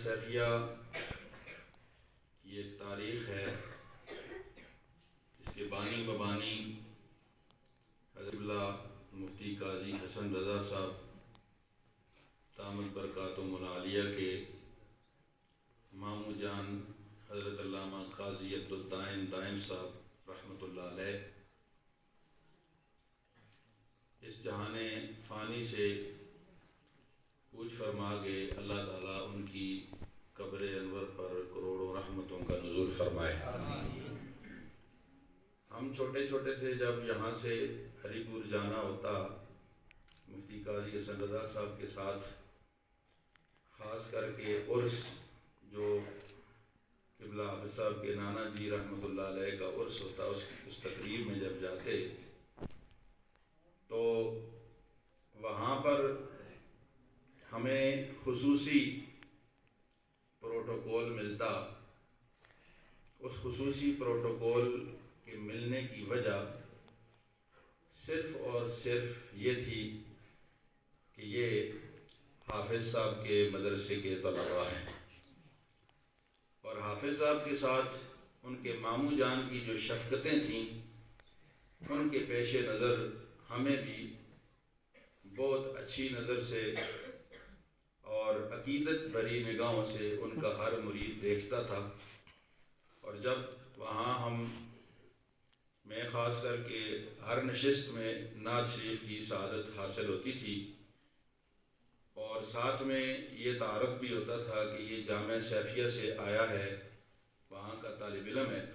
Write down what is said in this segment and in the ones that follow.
سیفیہ کی ایک تاریخ ہے جس کے بانی ببانی حضرت اللہ مفتی قاضی حسن رضا صاحب دامت برکاتہم العالیہ کے مامو جان حضرت علامہ قاضی عبدالدائم دائم صاحب رحمۃ اللہ علیہ اس جہان فانی سے کوچ فرما گئے۔ اللہ تعالیٰ ان کی قبر انور پر کروڑوں رحمتوں کا نزول فرمائے۔ ہم چھوٹے چھوٹے تھے جب یہاں سے ہری پور جانا ہوتا مفتی قاضی حسن رضا صاحب کے ساتھ، خاص کر کے عرس جو قبلہ حافظ صاحب کے نانا جی رحمۃ اللہ علیہ کا عرس ہوتا، اس تقریب میں جب جاتے تو وہاں پر ہمیں خصوصی پروٹوکول ملتا۔ اس خصوصی پروٹوکول کے ملنے کی وجہ صرف اور صرف یہ تھی کہ یہ حافظ صاحب کے مدرسے کے طلباء ہیں، اور حافظ صاحب کے ساتھ ان کے مامو جان کی جو شفقتیں تھیں ان کے پیش نظر ہمیں بھی بہت اچھی نظر سے اور عقیدت بھری نگاہوں سے ان کا ہر مرید دیکھتا تھا۔ اور جب وہاں میں خاص کر کے ہر نشست میں نعت شریف کی سعادت حاصل ہوتی تھی، اور ساتھ میں یہ تعارف بھی ہوتا تھا کہ یہ جامعہ سیفیہ سے آیا ہے، وہاں کا طالب علم ہے،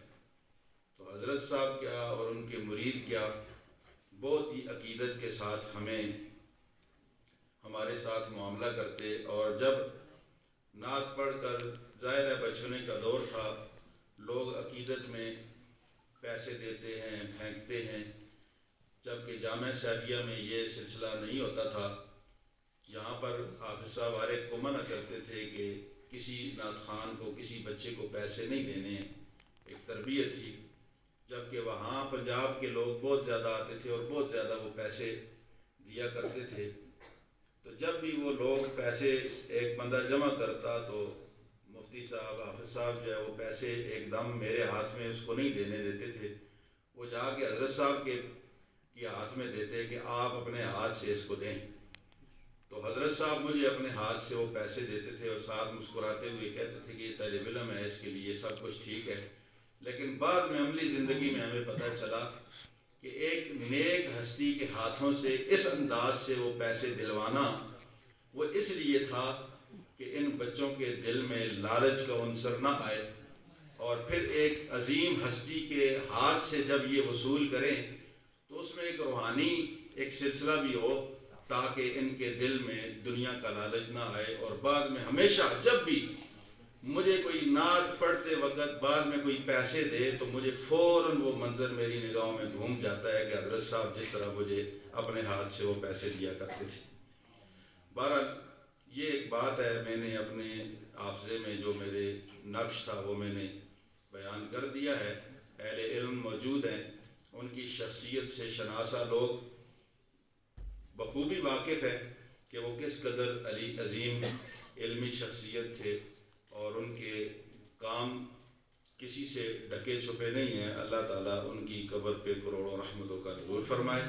تو حضرت صاحب کیا اور ان کے مرید کیا بہت ہی عقیدت کے ساتھ ہمارے ساتھ معاملہ کرتے۔ اور جب نعت پڑھ کر ظاہر ہے بچپنے کا دور تھا، لوگ عقیدت میں پیسے دیتے ہیں، پھینکتے ہیں، جبکہ جامعہ سیفیہ میں یہ سلسلہ نہیں ہوتا تھا۔ یہاں پر حافظ صاحب ہر ایک کو منع کرتے تھے کہ کسی نعت خوان کو، کسی بچے کو پیسے نہیں دینے، ایک تربیت تھی۔ جبکہ وہاں پنجاب کے لوگ بہت زیادہ آتے تھے اور بہت زیادہ وہ پیسے دیا کرتے تھے، تو جب بھی وہ لوگ پیسے ایک بندہ جمع کرتا تو مفتی صاحب حافظ صاحب جو ہے وہ پیسے ایک دم میرے ہاتھ میں اس کو نہیں دینے دیتے تھے، وہ جا کے حضرت صاحب کے ہاتھ میں دیتے کہ آپ اپنے ہاتھ سے اس کو دیں۔ تو حضرت صاحب مجھے اپنے ہاتھ سے وہ پیسے دیتے تھے اور ساتھ مسکراتے ہوئے کہتے تھے کہ یہ طالب علم ہے، اس کے لیے سب کچھ ٹھیک ہے۔ لیکن بعد میں عملی زندگی میں ہمیں پتہ چلا کہ ایک نیک ہستی کے ہاتھوں سے اس انداز سے وہ پیسے دلوانا وہ اس لیے تھا کہ ان بچوں کے دل میں لالچ کا عنصر نہ آئے، اور پھر ایک عظیم ہستی کے ہاتھ سے جب یہ وصول کریں تو اس میں ایک روحانی ایک سلسلہ بھی ہو، تاکہ ان کے دل میں دنیا کا لالچ نہ آئے۔ اور بعد میں ہمیشہ جب بھی مجھے کوئی نعت پڑھتے وقت بعد میں کوئی پیسے دے تو مجھے فوراً وہ منظر میری نگاہوں میں گھوم جاتا ہے کہ حضرت صاحب جس طرح مجھے اپنے ہاتھ سے وہ پیسے دیا کرتے تھے۔ بہرحال یہ ایک بات ہے، میں نے اپنے حافظے میں جو میرے نقش تھا وہ میں نے بیان کر دیا ہے۔ اہل علم موجود ہیں، ان کی شخصیت سے شناسہ لوگ بخوبی واقف ہیں کہ وہ کس قدر عظیم علمی شخصیت تھے، اور ان کے کام کسی سے ڈھکے چھپے نہیں ہیں۔ اللہ تعالیٰ ان کی قبر پہ کروڑوں رحمتوں کا نزول فرمائے۔